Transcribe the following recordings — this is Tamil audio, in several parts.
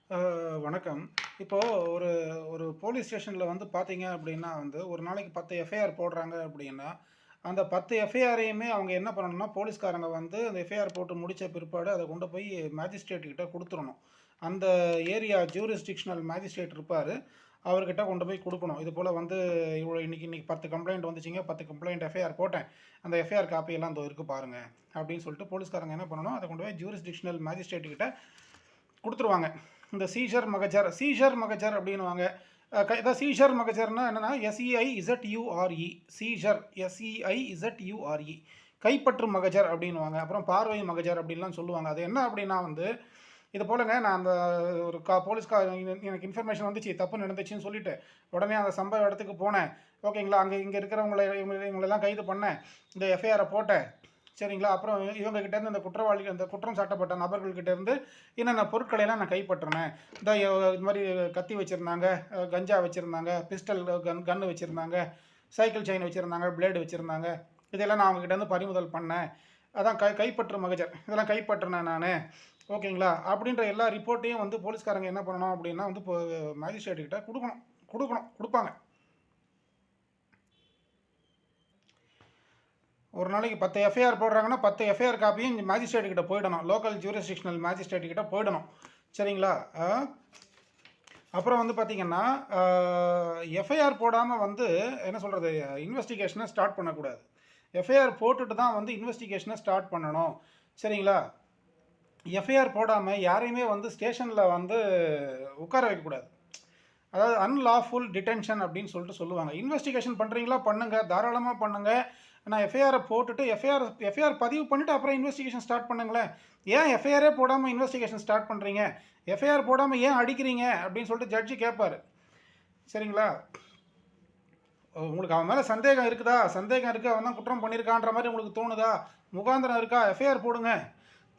வணக்கம். இப்போது ஒரு ஒரு போலீஸ் ஸ்டேஷனில் வந்து பார்த்தீங்க அப்படின்னா வந்து, ஒரு நாளைக்கு 10 எஃப்ஐஆர் போடுறாங்க அப்படின்னா, அந்த 10 எஃப்ஐஆரையுமே அவங்க என்ன பண்ணணும்னா, போலீஸ்காரங்க வந்து அந்த எஃப்ஐஆர் போட்டு முடிச்ச பிற்பாடு அத கொண்டு போய் மேஜிஸ்ட்ரேட் கிட்ட குடுத்துறணும். அந்த ஏரியா ஜூரிஸ்டிக்ஷனல் மேஜிஸ்ட்ரேட் இருப்பாரு. அவர்கிட்ட கொண்டு போய் குடுக்கணும். இதுபோல வந்து இவ்வளோ இன்னைக்கு 10 கம்ப்ளைண்ட் வந்துச்சுங்க. 10 கம்ப்ளைண்ட் எஃப்ஐஆர் போட்டேன். அந்த எஃப்ஐஆர் காப்பி எல்லாம் இதோ இருக்கு பாருங்க. அப்படின்னு சொல்லிட்டு போலீஸ்காரங்க என்ன பண்ணணும், அத கொண்டு போய் ஜூரிஸ்டிக்ஷனல் மேஜிஸ்ட்ரேட் கிட்ட குடுத்துருவாங்க. இந்த சீஷர் மகஜர் அப்படின்னுவாங்க. இதான் சீஷர் மகஜர்னா என்னன்னா, SEIZURE SEIZURE கைப்பற்று மகஜர் அப்படின்னுவாங்க. அப்புறம் பார்வை மகஜர் அப்படின்லாம் சொல்லுவாங்க. அது என்ன அப்படின்னா வந்து, இது போலங்க நான் அந்த ஒரு எனக்கு இன்ஃபர்மேஷன் வந்துச்சு, தப்பு நடந்துச்சுன்னு சொல்லிட்டு, உடனே அந்த சம்பவ இடத்துக்கு போனேன். ஓகேங்களா, இங்கே இருக்கிறவங்கள இவங்களெல்லாம் கைது பண்ணேன். இந்த எஃப்ஐஆரை போட்டேன். சரிங்களா, அப்புறம் இவங்க கிட்டேருந்து அந்த குற்றம் சாட்டப்பட்ட நபர்கள்கிட்ட இருந்து என்னென்ன பொருட்களையெல்லாம் நான் கைப்பற்றினேன். இது மாதிரி கத்தி வச்சுருந்தாங்க, கஞ்சா வச்சுருந்தாங்க, பிஸ்டல் கன்று வச்சுருந்தாங்க, சைக்கிள் செயின் வச்சுருந்தாங்க, பிளேடு வச்சுருந்தாங்க. இதெல்லாம் நான் அவங்ககிட்டேருந்து பறிமுதல் பண்ணேன். அதான் கைப்பற்று மகஜர், இதெல்லாம் கைப்பற்றினேன் நான். ஓகேங்களா, அப்படின்ற எல்லா ரிப்போர்ட்டையும் வந்து போலீஸ்காரங்க என்ன பண்ணணும் அப்படின்னா வந்து இப்போ மேஜிஸ்ட்ரேட்டுக்கிட்ட கொடுப்பாங்க. ஒரு நாளைக்கு 10 எஃப்ஐஆர் போடுறாங்கன்னா 10 எஃப்ஐஆர் காப்பியும் மேஜிஸ்ட்ரேட் கிட்ட போயிடணும். லோக்கல் ஜூரிஸ்டிக்ஷனல் மேஜிஸ்ட்ரேட் கிட்ட போயிடணும். சரிங்களா. அப்புறம் வந்து பார்த்தீங்கன்னா, எஃப்ஐஆர் போடாமல் வந்து என்ன சொல்கிறது, இன்வெஸ்டிகேஷனை ஸ்டார்ட் பண்ணக்கூடாது. எஃப்ஐஆர் போட்டுட்டு தான் வந்து இன்வெஸ்டிகேஷனை ஸ்டார்ட் பண்ணணும். சரிங்களா. எஃப்ஐஆர் போடாமல் யாரையுமே வந்து ஸ்டேஷனில் வந்து உட்கார வைக்கக்கூடாது. அதாவது அன்லாஃபுல் டிடென்ஷன் அப்படின்னு சொல்லிட்டு சொல்லுவாங்க. இன்வெஸ்டிகேஷன் பண்ணுறீங்களா பண்ணுங்கள், தாராளமாக பண்ணுங்கள். நான் எஃப்ஐஆரை போட்டுட்டு எஃப்ஐஆர் பதிவு பண்ணிவிட்டு அப்புறம் இன்வெஸ்டிகேஷன் ஸ்டார்ட் பண்ணுங்களேன். ஏன் எஃப்ஐஆரே போடாமல் இன்வெஸ்டிகேஷன் ஸ்டார்ட் பண்ணுறீங்க, எஃப்ஐஆர் போடாமல் ஏன் அடிக்கிறீங்க அப்படின்னு சொல்லிட்டு ஜட்ஜி கேட்பார். சரிங்களா. உங்களுக்கு அவன் மேலே சந்தேகம் இருக்குது, அவன் தான் குற்றம் பண்ணியிருக்கான்ற மாதிரி உங்களுக்கு தோணுதா, முகாந்திரம் இருக்கா, எஃப்ஐஆர் போடுங்க.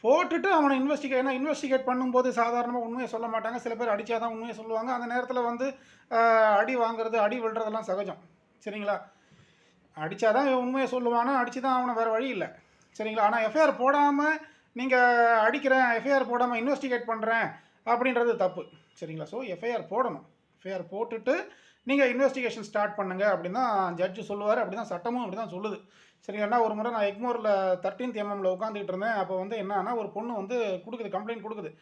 போட்டுட்டு அவனை இன்வெஸ்டிகேட் பண்ணும்போது சாதாரணமாக உண்மையை சொல்ல மாட்டாங்க. சில பேர் அடித்தா தான் உண்மையை சொல்லுவாங்க. அந்த நேரத்தில் வந்து அடி வாங்குறது, அடி விழுறதெல்லாம் சகஜம். சரிங்களா. அடித்தா தான் உண்மையை சொல்லுவானா, அடித்து தான் அவனை, வேறு வழி இல்லை. சரிங்களா. ஆனால் எஃப்ஐஆர் போடாமல் நீங்கள் அடிக்கிறேன், எஃப்ஐஆர் போடாமல் இன்வெஸ்டிகேட் பண்ணுறேன் அப்படின்றது தப்பு. சரிங்களா. ஸோ எஃப்ஐஆர் போடணும். எஃப்ஐஆர் போட்டுட்டு நீங்கள் இன்வெஸ்டிகேஷன் ஸ்டார்ட் பண்ணுங்கள் அப்படின்னு தான் ஜட்ஜு சொல்லுவார். அப்படி தான் சட்டமும் அப்படி தான் சொல்லுது. சரிங்களா. ஒரு முறை நான் எக்மோரில் 13th MM உட்காந்துக்கிட்டு இருந்தேன். அப்போ வந்து என்னன்னா, ஒரு பொண்ணு வந்து கம்ப்ளைண்ட் கொடுக்குது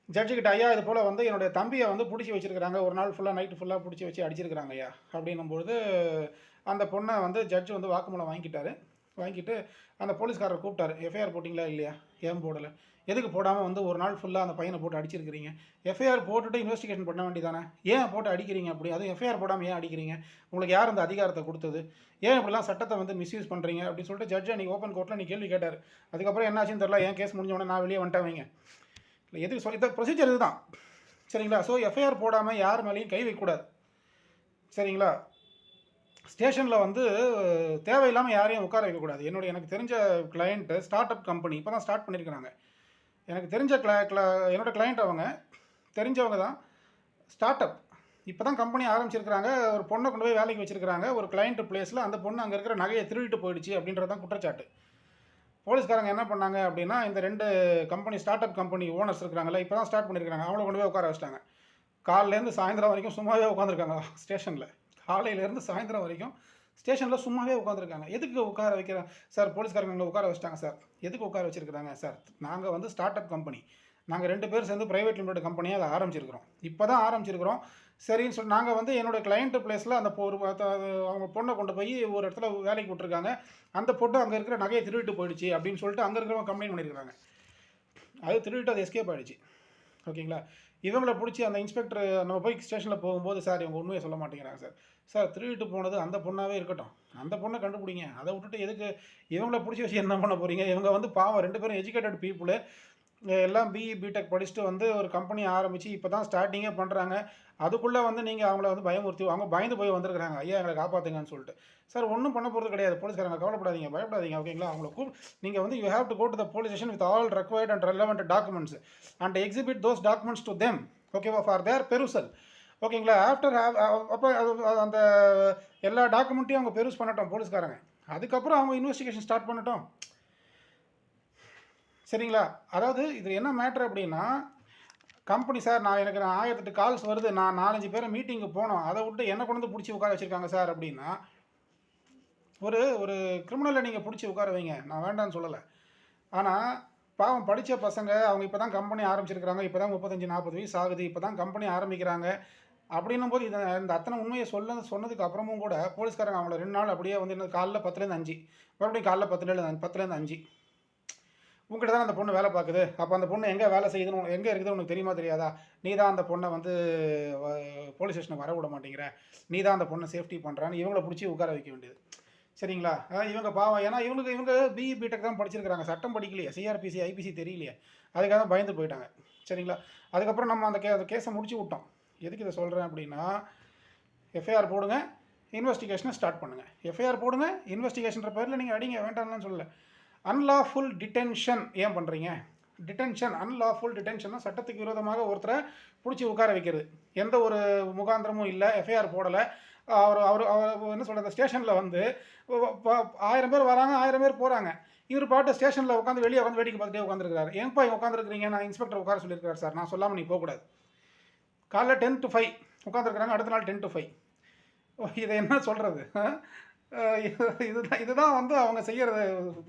ஜட்ஜுக்கிட்ட. ஐயா, இது போல் வந்து என்னுடைய தம்பியை வந்து பிடிச்சி வச்சுருக்கிறாங்க, ஒரு நாள் ஃபுல்லாக நைட்டு ஃபுல்லாக பிடிச்சி வச்சு அடிச்சிருக்கிறாங்க ஐயா அப்படின்னும்போது, அந்த பொண்ணை வந்து ஜட்ஜு வந்து வாக்குமூலம் வாங்கிட்டு அந்த போலீஸ்காரரை கூப்பிட்டாரு. எஃப்ஐஆர் போட்டிங்களா இல்லையா, ஏன் போடலை, எதுக்கு போடாமல் வந்து ஒரு நாள் ஃபுல்லாக அந்த பையனை போட்டு அடிச்சிருக்கிறீங்க, எஃப்ஐஆர் போட்டுட்டு இன்வெஸ்டிகேஷன் பண்ண வேண்டியதானே, ஏன் போட்டு அடிக்கிறீங்க, அப்படி அதுவும் எஃப்ஐஆர் போடாமல் ஏன் அடிக்கிறீங்க, உங்களுக்கு யார் அந்த அதிகாரத்தை கொடுத்தது, ஏன் இப்படிலாம் சட்டத்தை வந்து மிஸ்யூஸ் பண்ணுறீங்க அப்படின்னு சொல்லிட்டு ஜட்ஜ் அன்றைக்கி ஓப்பன் கோர்ட்டில் நீ கேள்வி கேட்டார். அதுக்கப்புறம் என்னாச்சுன்னு தெரியல, என் கேஸ் முடிஞ்சவொடனே நான் வெளியே வந்துட்டேன் வைங்க. இல்லை, எதுக்கு சொல்லி இந்த ப்ரொசீஜர் இதுதான். சரிங்களா. ஸோ எஃப்ஐஆர் போடாமல் யார் மேலேயும் கை வைக்கக்கூடாது. சரிங்களா. ஸ்டேஷனில் வந்து தேவையில்லாமல் யாரையும் உட்கார வைக்கக்கூடாது. எனக்கு தெரிஞ்ச கிளையண்ட்டு ஸ்டார்ட் அப் கம்பெனி இப்போ தான் ஸ்டார்ட் பண்ணியிருக்கிறாங்க. எனக்கு தெரிஞ்ச என்னோடய கிளையண்ட், அவங்க தெரிஞ்சவங்க தான், ஸ்டார்ட் அப் இப்போ தான் கம்பெனி ஆரம்பிச்சிருக்கிறாங்க. ஒரு பொண்ணை கொண்டு போய் வேலைக்கு வச்சுருக்கிறாங்க ஒரு கிளையண்ட் பிளேஸில். அந்த பொண்ணு அங்கே இருக்கிற நகையை திருடிட்டு போயிடுச்சு அப்படின்றது தான் குற்றச்சாட்டு. போலீஸ்காரங்க என்ன பண்ணாங்க அப்படின்னா, இந்த 2 company start up company owners இருக்கிறாங்களே, இப்போ தான் ஸ்டார்ட் பண்ணியிருக்காங்க, அவங்கள கொண்டு போய் உட்கார வச்சிட்டாங்க. காலையிலேருந்து சாயந்தரம் வரைக்கும் சும்மாவே உட்காந்துருக்காங்க ஸ்டேஷனில். காலையிலேருந்து சாயந்தரம் வரைக்கும் ஸ்டேஷனில் சும்மாவே உட்காந்துருக்காங்க. எதுக்கு உட்கார வைக்கிறேன் சார், போலீஸ்காரங்க எங்களை உட்கார வச்சிட்டாங்க சார். எதுக்கு உட்கார வச்சுருக்காங்க சார், நாங்கள் வந்து ஸ்டார்ட் அப் கம்பெனி, நாங்கள் 2 பேர் சேர்ந்து ப்ரைவேட் லிமிடெட் கம்பெனியாக அதை ஆரம்பிச்சிருக்கிறோம், இப்போ தான் ஆரம்பிச்சிருக்கிறோம். சரின்னு சொல்லி நாங்கள் வந்து என்னோடய கிளையண்ட்டு பிளேஸில் அந்த அவங்க பொண்ணை கொண்டு போய் ஒரு இடத்துல வேலைக்கு விட்டுருக்காங்க. அந்த பொண்ணு அங்கே இருக்கிற நகையை திருடிட்டு போயிடுச்சு அப்படின்னு சொல்லிட்டு அங்கே இருக்கிறவங்க கம்ப்ளைண்ட் பண்ணியிருக்காங்க. அது திருடிட்டு அது எஸ்கேப் ஆகிடுச்சு. ஓகேங்களா. இவங்களை பிடிச்சி அந்த இன்ஸ்பெக்டர் நம்ம போய் ஸ்டேஷனில் போகும்போது, சார் இவங்க உண்மையை சொல்ல மாட்டேங்கிறாங்க சார். சார், திருடிட்டு போனது அந்த பொண்ணாகவே இருக்கட்டும், அந்த பொண்ணை கண்டுபிடிங்க, அதை விட்டுட்டு எதுக்கு இவங்களை பிடிச்சி வச்சு என்ன பண்ண போகிறீங்க. இவங்க வந்து பாவம் 2 பேரும் எஜுகேட்டட் பீப்புளு, எல்லாம் பிஇ பிடெக் படிச்சுட்டு வந்து ஒரு கம்பெனி ஆரம்பித்து இப்போ தான் ஸ்டார்டிங்கே பண்ணுறாங்க. அதுக்குள்ளே வந்து நீங்கள் அவங்கள வந்து பயமுறுத்தி, அவங்க பயந்து போய் வந்திருக்கிறாங்க, ஐயா எங்களை காப்பாற்றுங்கன்னு சொல்லிட்டு. சார், ஒன்றும் பண்ண போகிறது கிடையாது, போலீஸ்காரங்க கவலைப்படாதீங்க, பயப்படாதீங்க. ஓகேங்களா. அவங்கள நீங்கள் வந்து you have to go to the police station with all required and relevant documents and exhibit those documents to them. ஓகேவா, ஃபார் தேர் பெருசல். ஓகேங்களா. ஆஃப்டர் அப்போ அந்த எல்லா டாக்குமெண்ட்டையும் அவங்க பெருஸ் பண்ணட்டும் போலீஸ்காரங்க. அதுக்கப்புறம் அவங்க இன்வெஸ்டிகேஷன் ஸ்டார்ட் பண்ணட்டும். சரிங்களா. அதாவது இது என்ன மேட்ரு அப்படின்னா, கம்பெனி சார் எனக்கு 1008 கால்ஸ் வருது, நான் 4-5 பேரை மீட்டிங்கு போனோம், அதை விட்டு என்ன கொண்டு வந்து பிடிச்சி உட்கார வச்சுருக்காங்க சார் அப்படின்னா, ஒரு ஒரு கிரிமினலை நீங்கள் பிடிச்சி உட்கார வைங்க, நான் வேண்டான்னு சொல்லலை. ஆனால் பாவம் படித்த பசங்க, அவங்க இப்போ தான் கம்பெனி ஆரம்பிச்சிருக்கிறாங்க, இப்போ தான் 35-40 வயசு ஆகுது, இப்போ தான் கம்பெனி ஆரம்பிக்கிறாங்க. அப்படின்னும் போது இந்த அத்தனை உண்மையை சொன்னதுக்கு அப்புறமும் கூட போலீஸ்காரங்க அவங்கள 2 நாள் அப்படியே வந்து என்ன காலைல 10லேருந்து 5, மறுபடியும் காலைல 10லேருந்து 5 உங்கள்கிட்ட தான் அந்த பொண்ணு வேலை பார்க்குது, அப்போ அந்த பொண்ணு எங்கே வேலை செய்யுதுன்னு எங்கே இருக்குது உனக்கு தெரியுமா தெரியாதா, நீ தான் அந்த பொண்ணை வந்து போலீஸ் ஸ்டேஷனுக்கு வர விட மாட்டேங்கிற, நீ தான் அந்த பொண்ணை சேஃப்டி பண்ணுறான்னு இவங்களை பிடிச்சி உட்கார வைக்க வேண்டியது. சரிங்களா? இவங்க பாவம், ஏன்னா இவங்க பிஇ பிடெக் தான் படிச்சிருக்கிறாங்க, சட்டம் படிக்கலையே, சிஆர்பிசி ஐபிசி தெரியலையே, அதுக்காக தான் பயந்து போயிட்டாங்க. சரிங்களா? அதுக்கப்புறம் நம்ம அந்த கேஸை முடிச்சு விட்டோம். எதுக்கு இதை சொல்கிறேன் அப்படின்னா, எஃப்ஐஆர் போடுங்க, இன்வெஸ்டிகேஷனை ஸ்டார்ட் பண்ணுங்கள். எஃப்ஐஆர் போடுங்க, இன்வெஸ்டிகேஷன்ற பேரில் நீங்கள் அடிங்க, வேண்டாம்னு சொல்லலை. அன்லாஃபுல் டிடென்ஷன் ஏன் பண்ணுறீங்க? அன்லாஃபுல் டிடென்ஷன்னா சட்டத்துக்கு விரோதமாக ஒருத்தரை பிடிச்சி உட்கார வைக்கிறது. எந்த ஒரு முகாந்திரமும் இல்லை, எஃப்ஐஆர் போடலை. அவர் அவர் அவர் என்ன சொல்கிறது, ஸ்டேஷனில் வந்து 1000 பேர் வராங்க, 1000 பேர் போகிறாங்க. இவர் பாட்டு ஸ்டேஷனில் உட்காந்து வெளியே வந்து வேடிக்கை பார்த்துட்டே உட்காந்துருக்காரு. ஏன்ப்பா இங்கே உட்காந்துருக்கிறீங்க, நான் இன்ஸ்பெக்டர் உட்கார சொல்லியிருக்காரு சார், நான் சொல்லாமல் நீ போகக்கூடாது. காலைல 10 to 5 உட்காந்துருக்குறாங்க, அடுத்த நாள் 10 to 5. இதை என்ன சொல்கிறது? இதுதான் வந்து அவங்க செய்கிறது.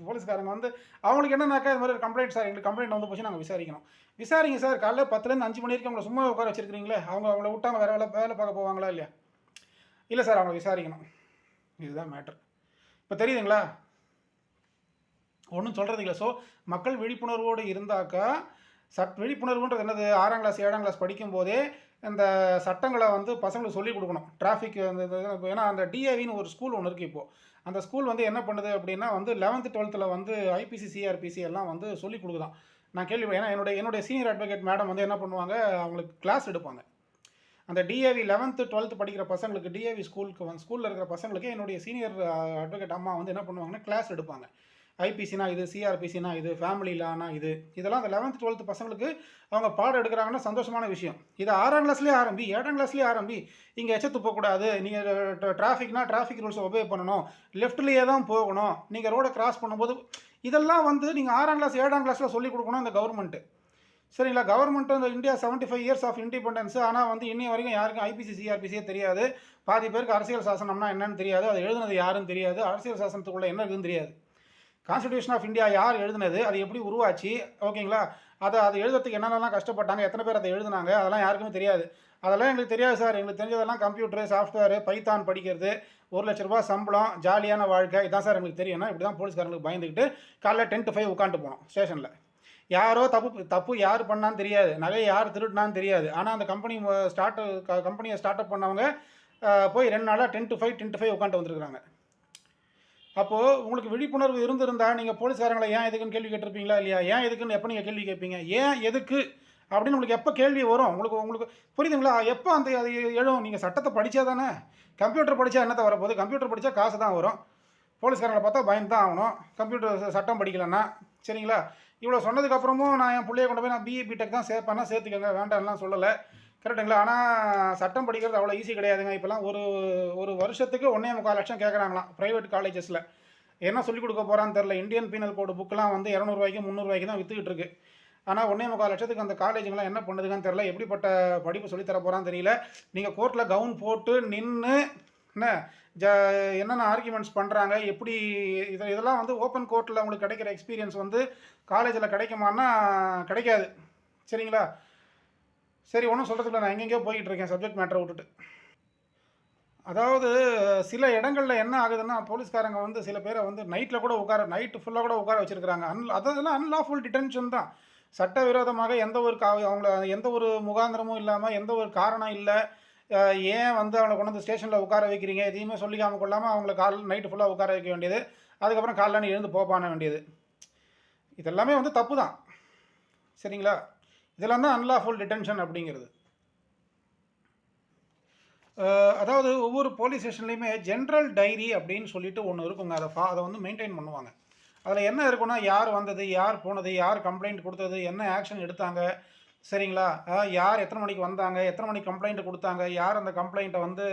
போலீஸ்காரங்க வந்து அவங்களுக்கு என்னன்னாக்கா, இது மாதிரி கம்ப்ளைண்ட் சார், எங்களுக்கு கம்ப்ளைண்ட் வந்து போச்சு, நாங்கள் விசாரிக்கணும். விசாரிங்க சார், காலைல 10லேருந்து 5 மணி வரைக்கும் அவங்கள சும்மா உட்கார வச்சிருக்கிறீங்களே, அவங்கள விட்டாங்க வேறு வேலை பார்க்க போவாங்களா இல்லையா? இல்லை சார், அவங்களை விசாரிக்கணும். இதுதான் மேட்ரு. இப்போ தெரியுதுங்களா? ஒன்றும் சொல்கிறது இல்லை. ஸோ மக்கள் விழிப்புணர்வோடு இருந்தாக்கா, விழிப்புணர்வுன்றது என்னது, 6ஆம் கிளாஸ் 7ஆம் கிளாஸ் படிக்கும்போதே இந்த சட்டங்களை வந்து பசங்களுக்கு சொல்லிக் கொடுக்கணும். டிராஃபிக் அந்த ஏன்னா அந்த டிஏவின்னு ஒரு ஸ்கூல் ஒன்று இருக்குது இப்போது. அந்த ஸ்கூல் வந்து என்ன பண்ணுது அப்படின்னா வந்து 11th 12th வந்து ஐபிசி சிஆர்பிசி எல்லாம் வந்து சொல்லிக் கொடுக்குதான். நான் கேள்வி, ஏன்னா என்னுடைய சீனியர் அட்வொகேட் மேடம் வந்து என்ன பண்ணுவாங்க, அவங்களுக்கு கிளாஸ் எடுப்பாங்க. அந்த டிஏவி 11th 12th படிக்கிற பசங்களுக்கு, டிஏவி ஸ்கூலில் இருக்கிற பசங்களுக்கு என்னுடைய சீனியர் அட்வொகேட் அம்மா வந்து என்ன பண்ணுவாங்கன்னா கிளாஸ் எடுப்பாங்க. ஐபிசினா இது, சிஆர்பிசினா இது, ஃபேமிலி லானா இது, இதெல்லாம் அந்த 11th 12th பசங்களுக்கு அவங்க பாடம் எடுக்கிறாங்கன்னா சந்தோஷமான விஷயம். இதை 6ஆம் கிளாஸ்லேயே ஆரம்பி, 7ஆம் கிளாஸ்லேயே ஆரம்பி. இங்கே எச்ச துப்பக்கூடாது, நீங்கள் டிராஃபிக்னா டிராஃபிக் ரூல்ஸை ஒபே பண்ணணும், லெஃப்ட்லேயே தான் போகணும், நீங்கள் ரோடை கிராஸ் பண்ணும்போது, இதெல்லாம் வந்து நீங்கள் 6ஆம் கிளாஸ் 7ஆம் கிளாஸில் சொல்லிக் கொடுக்கணும் இந்த கவர்மெண்ட்டு. சரிங்களா? கவர்மெண்ட்டு இந்த இந்தியா 75 years ஆஃப் இண்டிபெண்டன்ஸ், ஆனால் வந்து இன்னி வரைக்கும் யாருக்கும் ஐபிசி சிஆர்பிசியே தெரியாது. பாதி பேருக்கு அரசியல் சாசனம்னா என்னன்னு தெரியாது, அது எழுதுனது யாருன்னு தெரியாது, அரசியல் சாசனத்துக்குள்ளே என்ன இருக்குதுன்னு தெரியாது. கான்ஸ்டிடியூஷன் ஆஃப் இந்தியா யார் எழுதுனது, அது எப்படி உருவாச்சு, ஓகேங்களா, அதை எழுதுறதுக்கு என்னென்னலாம் கஷ்டப்பட்டாங்க, எத்தனை பேர் அதை எழுதுனாங்க, அதெல்லாம் யாருக்குமே தெரியாது. அதெல்லாம் எங்களுக்கு தெரியாது சார், எங்களுக்கு தெரிஞ்சதெல்லாம் கம்ப்யூட்டரு, சாஃப்ட்வேரு, பைத்தான் படிக்கிறது, 1 லட்ச ரூபா சம்பளம், ஜாலியான வாழ்க்கை, இதான் சார் எங்களுக்கு தெரியும்னா, இப்படி தான் போலீஸ்காரங்களுக்கு பயந்துக்கிட்டு காலைல 10 to 5 உட்காந்துட்டு போனோம் ஸ்டேஷனில். யாரோ தப்பு யார் பண்ணான்னு தெரியாது, நகையை யார் திருடினான்னு தெரியாது, ஆனால் அந்த கம்பெனியை ஸ்டார்ட் அப் பண்ணவங்க போய் 2 நாளாக 10 to 5 உட்காந்துட்டு வந்துருக்குறாங்க. அப்போது உங்களுக்கு விழிப்புணர்வு இருந்திருந்தால் நீங்கள் போலீஸ்காரங்களை ஏன் எதுக்குன்னு கேள்வி கேட்டிருப்பீங்களா இல்லையா? ஏன் எதுக்குன்னு எப்போ நீங்கள் கேள்வி கேட்பீங்க? ஏன் எதுக்கு அப்படின்னு உங்களுக்கு எப்போ கேள்வி வரும்? உங்களுக்கு புரியுதுங்களா? எப்போ அது எழும்? நீங்கள் சட்டத்தை படித்தா தானே. கம்ப்யூட்டர் படித்தா என்னத்தை வரப்போகுது? கம்ப்யூட்டர் படித்தா காசு தான் வரும். போலீஸ்காரங்களை பார்த்தா பயந்து தான் ஆகணும், கம்ப்யூட்டர் சட்டம் படிக்கலன்னா. சரிங்களா? இவ்வளோ சொன்னதுக்கப்புறமும் நான் என் பிள்ளைய கொண்டு போய் நான் பிஇ பிடெக் தான் சேர்ப்பேன்னா சேர்த்துக்கங்க, வேண்டாம்லாம் சொல்லலை. கரெக்டுங்களா? ஆனால் சட்டம் படிக்கிறது அவ்வளோ ஈஸி கிடையாதுங்க. இப்போலாம் ஒரு வருஷத்துக்கு 1.25 லட்சம் கேட்குறாங்களாம் ப்ரைவேட் காலேஜஸில். என்ன சொல்லிக் கொடுக்க போகிறான்னு தெரில. இந்தியன் பீனல் கோடு புக்கெலாம் வந்து 200 300 தான் விற்றுக்கிட்டு இருக்கு. ஆனால் 1.25 லட்சத்துக்கு அந்த காலேஜுங்களாம் என்ன பண்ணுதுன்னு தெரில, எப்படிப்பட்ட படிப்பு சொல்லித்தர போகிறான்னு தெரியல. நீங்கள் கோர்ட்டில் கவுன் போட்டு நின்று என்னென்ன ஆர்கியூமெண்ட்ஸ் பண்ணுறாங்க, எப்படி இதெல்லாம் வந்து ஓப்பன் கோர்ட்டில் உங்களுக்கு கிடைக்கிற எக்ஸ்பீரியன்ஸ் வந்து காலேஜில் கிடைக்குமான்னா கிடைக்காது. சரிங்களா? சரி, ஒன்றும் சொல்கிறதுக்குள்ள, நான் எங்கெங்கேயோ போய்கிட்டு இருக்கேன் சப்ஜெக்ட் மேட்டரை விட்டுட்டு. அதாவது சில இடங்களில் என்ன ஆகுதுன்னா, போலீஸ்காரங்க வந்து சில பேரை வந்து நைட்டு ஃபுல்லாக கூட உட்கார வச்சுருக்கிறாங்க. அதெல்லாம் அன்லாஃபுல் டிடென்ஷன் தான். சட்டவிரோதமாக அவங்கள எந்த ஒரு முகாந்திரமும் இல்லாமல், எந்த ஒரு காரணம் இல்லை, ஏன் வந்து அவங்கள கொண்டு வந்து ஸ்டேஷனில் உட்கார வைக்கிறீங்க, எதையுமே சொல்லிக்காமல் கொள்ளாமல் அவங்கள நைட்டு ஃபுல்லாக உட்கார வைக்க வேண்டியது, அதுக்கப்புறம் காலைல எழுந்து போப்பான வேண்டியது, இதெல்லாமே வந்து தப்பு தான். சரிங்களா? இதெல்லாம் தான் அன்லாஃபுல் டிடென்ஷன் அப்படிங்கிறது. அதாவது ஒவ்வொரு போலீஸ் ஸ்டேஷன்லேயுமே ஜென்ரல் டைரி அப்படின்னு சொல்லிட்டு ஒன்று இருக்குங்க. அதை வந்து மெயின்டைன் பண்ணுவாங்க. அதில் என்ன இருக்குன்னா, யார் வந்தது, யார் போனது, யார் கம்ப்ளைண்ட் கொடுத்தது, என்ன ஆக்ஷன் எடுத்தாங்க, சரிங்களா, யார் எத்தனை மணிக்கு வந்தாங்க, எத்தனை மணிக்கு கம்ப்ளைண்ட் கொடுத்தாங்க, யார் அந்த கம்ப்ளைண்ட்டை வந்து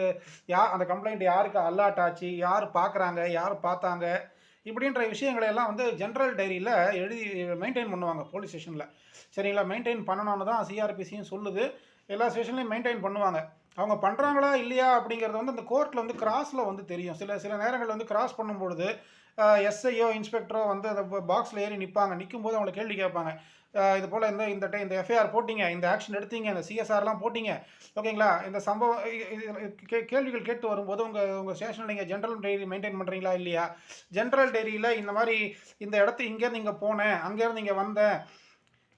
அந்த கம்ப்ளைண்ட் யாருக்கு அலாட் ஆச்சு, யார் பார்க்குறாங்க, யார் பார்த்தாங்க, இப்படின்ற விஷயங்களை எல்லாம் வந்து ஜென்ரல் டைரியில் எழுதி மெயின்டைன் பண்ணுவாங்க போலீஸ் ஸ்டேஷனில். சரிங்களா? மெயின்டைன் பண்ணணும்னு தான் சிஆர்பிசியும் சொல்லுது. எல்லா ஸ்டேஷன்லையும் மெயின்டைன் பண்ணுவாங்க. அவங்க பண்ணுறாங்களா இல்லையா அப்படிங்கிறது வந்து அந்த கோர்ட்டில் வந்து கிராஸில் வந்து தெரியும். சில சில நேரங்கள் வந்து கிராஸ் பண்ணும்பொழுது எஸ்ஐயோ இன்ஸ்பெக்டரோ வந்து அந்த பாக்ஸில் ஏறி நிற்பாங்க. நிற்கும்போது அவங்களை கேள்வி கேட்பாங்க. இது போல் இந்த எஃப்ஐஆர் போட்டிங்க, இந்த ஆக்ஷன் எடுத்தீங்க, இந்த சிஎஸ்ஆர்லாம் போட்டிங்க, ஓகேங்களா? இந்த சம்பவம் கேள்விகள் கேட்டு வரும்போது உங்கள் ஸ்டேஷனில் நீங்கள் ஜென்ரல் டைரி மெயின்டைன் பண்ணுறீங்களா இல்லையா? ஜென்ரல் டைரியில் இந்த மாதிரி இந்த இடத்து இங்கேருந்து இங்கே போனேன், அங்கேருந்து இங்கே வந்தேன்,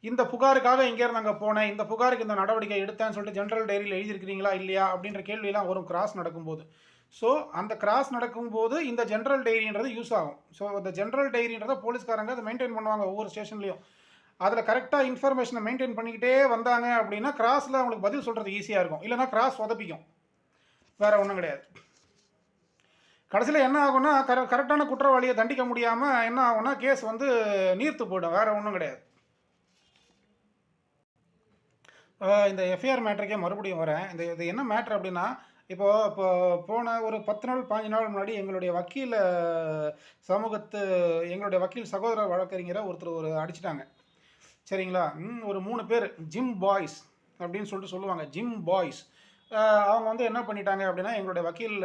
இந்த புகாருக்காக இங்கேருந்து அங்கே போனேன், இந்த புகாருக்கு இந்த நடவடிக்கை எடுத்தேன்னு சொல்லிட்டு ஜென்ரல் டைரியில் எழுதியிருக்கிறீங்களா இல்லையா அப்படின்ற கேள்வியெல்லாம் வரும் கிராஸ் நடக்கும்போது. ஸோ அந்த கிராஸ் நடக்கும்போது இந்த ஜென்ரல் டைரின்றது யூஸ் ஆகும். ஸோ அந்த ஜென்ரல் டைரின்றதை போலீஸ்காரங்க அதை மெயின்டைன் பண்ணுவாங்க ஒவ்வொரு ஸ்டேஷன்லேயும். அதில் கரெக்டாக இன்ஃபர்மேஷனை மெயின்டைன் பண்ணிக்கிட்டே வந்தாங்க அப்படின்னா கிராஸில் அவங்களுக்கு பதில் சொல்கிறது ஈஸியாக இருக்கும். இல்லைனா கிராஸ் உதப்பிக்கும், வேறு ஒன்றும் கிடையாது. கடைசியில் என்ன ஆகும்னா கரெக்டான குற்றவாளியை தண்டிக்க முடியாமல் என்ன ஆகும்னா கேஸ் வந்து நீர்த்து போய்டும், வேறு ஒன்றும் கிடையாது. இந்த எஃப்ஐஆர் மேட்ருக்கே மறுபடியும் வரேன். இது என்ன மேட்ரு அப்படின்னா, இப்போ போன ஒரு 10 நாள் 15 நாள் முன்னாடி எங்களுடைய வக்கீல் சமூகத்து எங்களுடைய வக்கீல் சகோதர வழக்கறிஞரை ஒரு அடிச்சிட்டாங்க. சரிங்களா? ஒரு 3 பேர் ஜிம் பாய்ஸ் அப்படின்னு சொல்லிட்டு சொல்லுவாங்க. ஜிம் பாய்ஸ் அவங்க வந்து என்ன பண்ணிட்டாங்க அப்படின்னா, எங்களுடைய வக்கீல்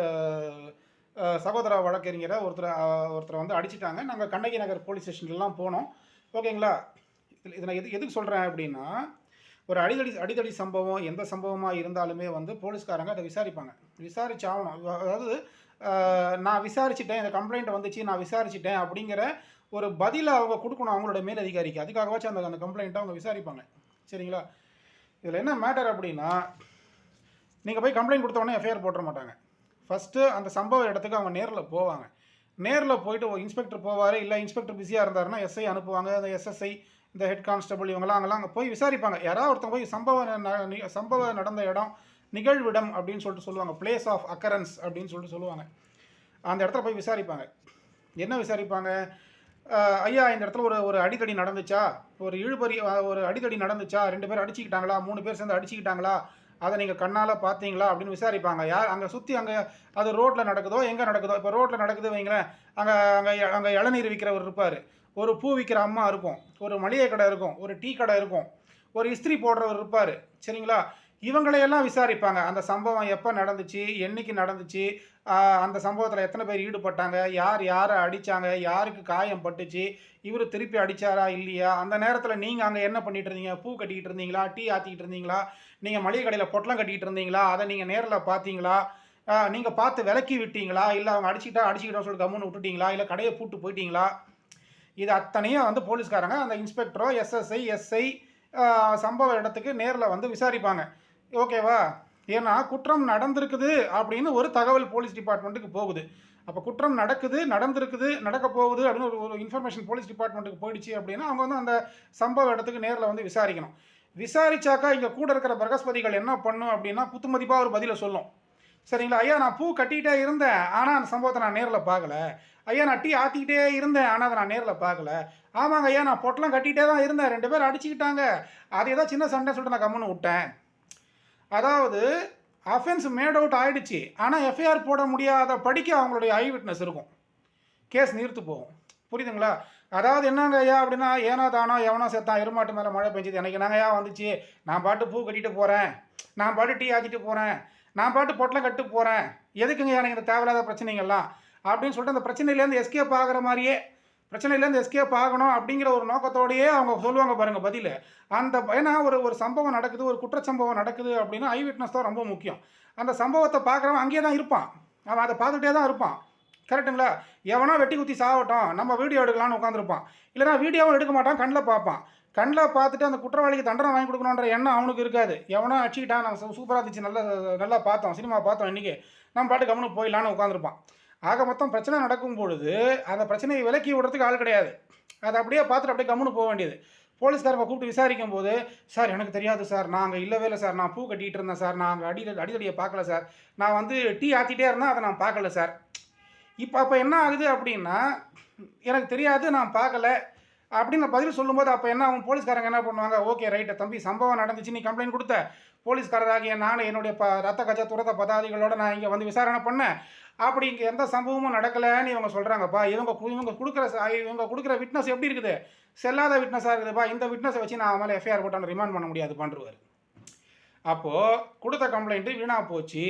சகோதர வழக்கறிஞரை ஒருத்தரை வந்து அடிச்சிட்டாங்க. நாங்கள் கண்ணகி நகர் போலீஸ் ஸ்டேஷன்லாம் போனோம். ஓகேங்களா? இதை நான் எதுக்கு சொல்கிறேன் அப்படின்னா, ஒரு அடிதடி சம்பவம் எந்த சம்பவமாக இருந்தாலுமே வந்து போலீஸ்காரங்க அதை விசாரிப்பாங்க, விசாரிச்சாகணும். அதாவது நான் விசாரிச்சிட்டேன், இந்த கம்ப்ளைண்ட் வந்துச்சு, நான் விசாரிச்சிட்டேன் அப்படிங்கிற ஒரு பதிலை அவங்க கொடுக்கணும் அவங்களோட மேலதிகாரிக்கு. அதுக்காகவாச்சும் அந்த கம்ப்ளைண்ட்டை அவங்க விசாரிப்பாங்க. சரிங்களா? இதில் என்ன மேட்டர் அப்படின்னா, நீங்கள் போய் கம்ப்ளைண்ட் கொடுத்தோடனே எஃப்ஐஆர் போட்டுற மாட்டாங்க. ஃபஸ்ட்டு அந்த சம்பவ இடத்துக்கு அவங்க நேரில் போவாங்க. நேரில் போயிட்டு இன்ஸ்பெக்டர் போவார், இல்லை இன்ஸ்பெக்டர் பிஸியாக இருந்தாருன்னா எஸ்ஐ அனுப்புவாங்க. அந்த எஸ்எஸ்ஐ, இந்த ஹெட் கான்ஸ்டபிள் இவங்கெல்லாம் அங்கே போய் விசாரிப்பாங்க. யாராவது ஒருத்தவங்க போய் சம்பவம் நடந்த இடம், நிகழ்விடம் அப்படின்னு சொல்லிட்டு சொல்லுவாங்க, பிளேஸ் ஆஃப் அக்கரன்ஸ் அப்படின்னு சொல்லிட்டு சொல்லுவாங்க. அந்த இடத்துல போய் விசாரிப்பாங்க. என்ன விசாரிப்பாங்க? ஐயா, இந்த இடத்துல ஒரு அடிதடி நடந்துச்சா, ஒரு அடிதடி நடந்துச்சா, 2 பேர் அடிச்சுக்கிட்டாங்களா, 3 பேர் சேர்ந்து அடிச்சுக்கிட்டாங்களா, அதை நீங்கள் கண்ணால் பார்த்தீங்களா அப்படின்னு விசாரிப்பாங்க. யார் அங்கே சுற்றி அது ரோட்டில் நடக்குதோ எங்கே நடக்குதோ. இப்போ ரோட்டில் நடக்குது வைங்களேன், அங்கே இளநீர் விற்கிறவர் இருப்பார், ஒரு பூ விற்கிற அம்மா இருக்கும், ஒரு மளிகை கடை இருக்கும், ஒரு டீ கடை இருக்கும், ஒரு இஸ்திரி போடுறவர் இருப்பார். சரிங்களா? இவங்களையெல்லாம் விசாரிப்பாங்க. அந்த சம்பவம் எப்போ நடந்துச்சு, என்னைக்கு நடந்துச்சு, அந்த சம்பவத்தில் எத்தனை பேர் ஈடுபட்டாங்க, யாரை அடித்தாங்க, யாருக்கு காயம் பட்டுச்சு, இவர் திருப்பி அடித்தாரா இல்லையா, அந்த நேரத்தில் நீங்கள் அங்கே என்ன பண்ணிகிட்டு இருந்தீங்க, பூ கட்டிக்கிட்டு இருந்தீங்களா, டீ ஆற்றிக்கிட்டு இருந்தீங்களா, நீங்கள் மளிகை கடையில் பொட்டலம் கட்டிக்கிட்டு இருந்தீங்களா, அதை நீங்கள் நேரில் பார்த்தீங்களா, நீங்கள் பார்த்து விலக்கி விட்டீங்களா, இல்லை அவங்க அடிச்சுக்கிட்டோம் சொல்லி கம்முன்னு விட்டுட்டீங்களா, இல்லை கடையை பூட்டு போயிட்டீங்களா. இது அத்தனையும் வந்து போலீஸ்காரங்க அந்த இன்ஸ்பெக்டரோ எஸ்எஸ்ஐ எஸ்ஐ சம்பவ இடத்துக்கு நேரில் வந்து விசாரிப்பாங்க. ஓகேவா? ஏன்னா குற்றம் நடந்திருக்குது அப்படின்னு ஒரு தகவல் போலீஸ் டிபார்ட்மெண்ட்டுக்கு போகுது. அப்போ குற்றம் நடந்திருக்குது, நடக்க போகுது அப்படின்னு ஒரு இன்ஃபர்மேஷன் போலீஸ் டிபார்ட்மெண்ட்டுக்கு போயிடுச்சு அப்படின்னா அவங்க வந்து அந்த சம்பவ இடத்துக்கு நேரில் வந்து விசாரிக்கணும். விசாரிச்சாக்கா இங்கே கூட இருக்கிற பிரகஸ்பதிகள் என்ன பண்ணும் அப்படின்னா குத்துமதிப்பாக ஒரு பதிலை சொல்லும். சரிங்களா? ஐயா, நான் பூ கட்டிகிட்டே இருந்தேன், ஆனால் அந்த சம்பவத்தை நான் நேரில் பார்க்கல. ஐயா, நான் டீ ஆற்றிக்கிட்டே இருந்தேன், ஆனால் அதை நான் நேரில் பார்க்கல. ஆமாங்க ஐயா, நான் பொட்டலம் கட்டிகிட்டே தான் இருந்தேன், 2 பேர் அடிச்சுக்கிட்டாங்க, அது ஏதோ சின்ன சண்டை சொல்லிட்டு நான் கம்முன்னு விட்டேன். அதாவது அஃபென்ஸ் மேட் அவுட் ஆகிடுச்சு, ஆனால் எஃப்ஐஆர் போட முடியாத படிக்க அவங்களுடைய ஐ விட்னஸ் இருக்கும், கேஸ் நீர்த்து போகும். புரியுதுங்களா? அதாவது என்னங்க ஐயா அப்படின்னா, ஏனோ தானோ எவனோ செத்தான், எருமாட்டு மேலே மழை பெஞ்சுது, எனக்கு என்னங்க ஐயா வந்துச்சு, நான் பாட்டு பூ கட்டிட்டு போகிறேன், நான் பாட்டு டீ ஆற்றிட்டு போகிறேன், நான் பாட்டு பொட்டலம் கட்டு போகிறேன், எதுக்குங்க எனக்கு இந்த தேவையில்லாத பிரச்சனைகள்லாம் அப்படின்னு சொல்லிட்டு அந்த பிரச்சனையிலேருந்து எஸ்கேப் ஆகிற மாதிரியே, பிரச்சனையிலேருந்து எஸ்கேப் ஆகணும் அப்படிங்கிற ஒரு நோக்கத்தோடையே அவங்க சொல்லுவாங்க பாருங்கள் பதில். ஏன்னா ஒரு சம்பவம் நடக்குது, ஒரு குற்றச்சம்பவம் நடக்குது அப்படின்னா ஐ விட்னஸ் தான் ரொம்ப முக்கியம். அந்த சம்பவத்தை பார்க்குறவன் அங்கேயே தான் இருப்பான், அவன் அதை பார்த்துட்டே தான் இருப்பான். கரெக்டுங்களா? எவனோ வெட்டி குத்தி சாகட்டும், நம்ம வீடியோ எடுக்கலான்னு உட்காந்துருப்பான். இல்லைனா வீடியோவும் எடுக்க மாட்டான், கண்ணில் பார்ப்பான். கண்ணில் பார்த்துட்டு அந்த குற்றவாளிக்கு தண்டனை வாங்கி கொடுக்கணுன்ற எண்ணம் அவனுக்கு இருக்காது. எவனோ அடிச்சுக்கிட்டான், நம்ம சூப்பராக இருந்துச்சு, நல்லா பார்த்தோம், சினிமா பார்த்தோம் இன்றைக்கி, நம்ம பாட்டு கவனம் போயிடலான்னு உட்காந்துருப்பான். ஆக மொத்தம் பிரச்சனை நடக்கும் பொழுது அந்த பிரச்சனையை விலக்கி விடுறதுக்கு ஆள் கிடையாது. அதை அப்படியே பார்த்துட்டு அப்படியே கம்முன்னு போக வேண்டியது. போலீஸ்காரங்க கூப்பிட்டு விசாரிக்கும் போது, சார் எனக்கு தெரியாது சார், நான் அங்கே இல்லவே இல்லை சார், நான் பூ கட்டிகிட்டு இருந்தேன் சார், நான் அங்கே அடிதடியை பார்க்கல சார், நான் வந்து டீ ஆற்றிட்டே இருந்தேன், அதை நான் பார்க்கல சார். அப்போ என்ன ஆகுது அப்படின்னா, எனக்கு தெரியாது, நான் பார்க்கல அப்படின்னு பதில் சொல்லும்போது அப்போ என்ன ஆகும், போலீஸ்காரங்க என்ன பண்ணுவாங்க, ஓகே ரைட்டு தம்பி சம்பவம் நடந்துச்சு, நீ கம்ப்ளைண்ட் கொடுத்த, போலீஸ்காரராகிய நான் என்னுடைய ரத்த கஜ துரத்த பதாதிகளோட நான் இங்கே வந்து விசாரணை பண்ணேன், அப்படி இங்கே எந்த சம்பவமும் நடக்கலைன்னு இவங்க சொல்கிறாங்கப்பா, இவங்க கொடுக்குற விட்னஸ் எப்படி இருக்குது, செல்லாத விட்னஸாக இருக்குதுப்பா, இந்த விட்னஸை வச்சு நான் மேலே எஃப்ஐஆர் போட்டான்னு ரிமாண்ட் பண்ண முடியாது பண்ணுவார். அப்போது கொடுத்த கம்ப்ளைண்ட்டு வீணாக போச்சு.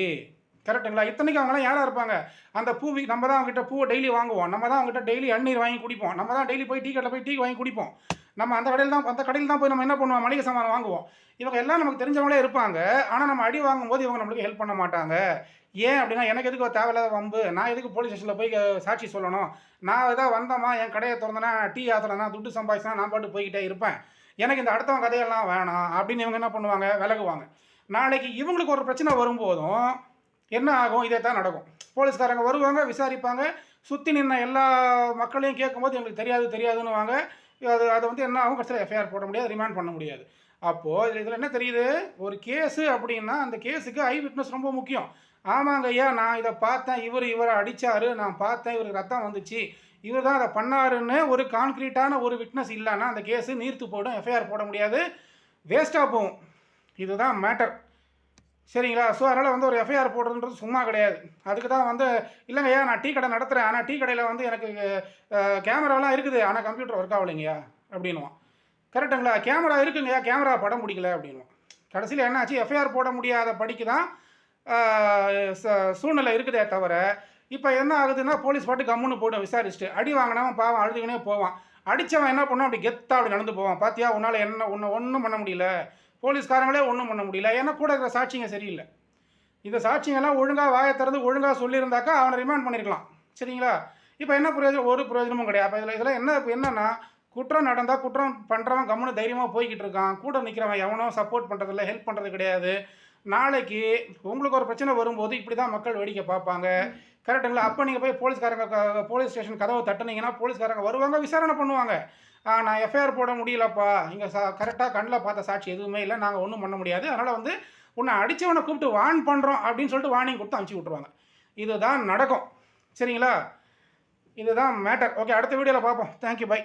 கரெக்டுங்களா? இத்தனைக்கும் அவங்களாம் யாராக இருப்பாங்க, அந்த நம்ம தான் அவங்ககிட்ட பூவை டெய்லி வாங்குவோம், நம்ம தான் அவங்ககிட்ட டெய்லி அண்ணீர் வாங்கி குடிப்போம், நம்ம தான் டெய்லி போய் டீ கடையில் போய் டீ வாங்கி குடிப்போம், நம்ம அந்த கடையில் தான் போய் நம்ம என்ன பண்ணுவோம், மளிகை சாமான் வாங்குவோம். இவங்க எல்லாம் நமக்கு தெரிஞ்சவங்களே இருப்பாங்க. ஆனால் நம்ம அடி வாங்கும்போது இவங்க நம்மளுக்கு ஹெல்ப் பண்ண மாட்டாங்க. ஏன் அப்படின்னா, எனக்கு எதுக்கு தேவையில்லாத வம்பு, நான் எதுக்கு போலீஸ் ஸ்டேஷனில் போய் சாட்சி சொல்லணும், நான் ஏதாவது வந்தோமா என் கடையை திறந்தனா டீ ஆத்துறனா துட்டு சம்பாதிச்சா நான் பாட்டு போய்கிட்டே இருப்பேன், எனக்கு இந்த அடுத்தவங்க கதையெல்லாம் வேணாம் அப்படின்னு இவங்க என்ன பண்ணுவாங்க, விலகுவாங்க. நாளைக்கு இவங்களுக்கு ஒரு பிரச்சனை வரும்போதும் என்ன ஆகும், இதே தான் நடக்கும். போலீஸ்காரங்க வருவாங்க, விசாரிப்பாங்க, சுற்றி நின்ன எல்லா மக்களையும் கேட்கும்போது எங்களுக்கு தெரியாதுன்னு வாங்க. அதை வந்து என்ன ஆகும், கடைசியில் எஃப்ஐஆர் போட முடியாது, ரிமாண்ட் பண்ண முடியாது. அப்போது இதில் என்ன தெரியுது, ஒரு கேஸு அப்படின்னா அந்த கேஸுக்கு ஐ விட்னஸ் ரொம்ப முக்கியம். ஆமாங்க ஐயா, நான் இதை பார்த்தேன், இவரை அடித்தார், நான் பார்த்தேன், இவருக்கு ரத்தம் வந்துச்சு, இவர் தான் அதை பண்ணாருன்னு ஒரு கான்க்ரீட்டான ஒரு விட்னஸ் இல்லைன்னா அந்த கேஸு நீர்த்து போய்டும், எஃப்ஐஆர் போட முடியாது, வேஸ்ட்டாக போகும். இதுதான் மேட்டர். சரிங்களா? ஸோ அதனால் வந்து ஒரு எஃப்ஐஆர் போடுறதுன்றது சும்மா கிடையாது. அதுக்கு தான் வந்து இல்லைங்கய்யா நான் டீ கடை நடத்துகிறேன், ஆனால் டீ கடையில் வந்து எனக்கு கேமராலாம் இருக்குது, ஆனால் கம்ப்யூட்டர் ஒர்க் ஆகலைங்கய்யா அப்படின்வான். கரெக்டுங்களா? கேமரா இருக்குங்கய்யா, கேமரா படம் பிடிக்கல அப்படின்வான். கடைசியில் என்னாச்சு, எஃப்ஐஆர் போட முடியாத படிக்கு தான் சூழ்நிலை இருக்குதே தவிர, இப்போ என்ன ஆகுதுன்னா போலீஸ் பாட்டு கம்முன்னு போய்டும் விசாரிச்சுட்டு, அடி வாங்கினவன் பாவம் அழுதுகினே போவான், அடித்தவன் என்ன பண்ணுவான், அப்படி கெத்தாக அப்படி நடந்து போவான், பார்த்தியா உன்னால் ஒன்றும் பண்ண முடியல, போலீஸ்காரங்களே ஒன்றும் பண்ண முடியல, ஏன்னா கூட இருக்கிற சாட்சிங்க சரியில்லை. இந்த சாட்சிங்கெல்லாம் ஒழுங்காக வாயை திறந்து ஒழுங்காக சொல்லியிருந்தாக்கா அவனை ரிமாண்ட் பண்ணியிருக்கலாம். சரிங்களா? இப்போ என்ன பிரயோஜனம், ஒரு பிரயோஜனமும் கிடையாது. அப்போ இதில் என்னன்னா, குற்றம் நடந்தால் குற்றம் பண்ணுறவன் கம்முன்னு தைரியமாக போய்கிட்டு இருக்கான், கூட நிற்கிறவன் எவனோ சப்போர்ட் பண்ணுறதில்ல, ஹெல்ப் பண்ணுறது கிடையாது. நாளைக்கு உங்களுக்கு ஒரு பிரச்சனை வரும்போது இப்படி தான் மக்கள் வேடிக்கை பார்ப்பாங்க. கரெக்டுங்களா? அப்போ நீங்கள் போய் போலீஸ் ஸ்டேஷன் கதவை தட்டுனீங்கன்னா போலீஸ்காரங்க வருவாங்க, விசாரணை பண்ணுவாங்க. நான் எஃப்ஐஆர் போட முடியலப்பா, இங்கே கரெக்டாக கண்ணில் பார்த்த சாட்சி எதுவுமே இல்லை, நாங்கள் ஒன்றும் பண்ண முடியாது, அதனால் வந்து உன்னை அடித்தவனை கூப்பிட்டு வார்ன் பண்ணுறோம் அப்படின்னு சொல்லிட்டு வார்னிங் கொடுத்து அனுப்பிச்சி விட்ருவாங்க. இதுதான் நடக்கும். சரிங்களா? இதுதான் மேட்டர். ஓகே, அடுத்த வீடியோவில் பார்ப்போம். Thank you, by.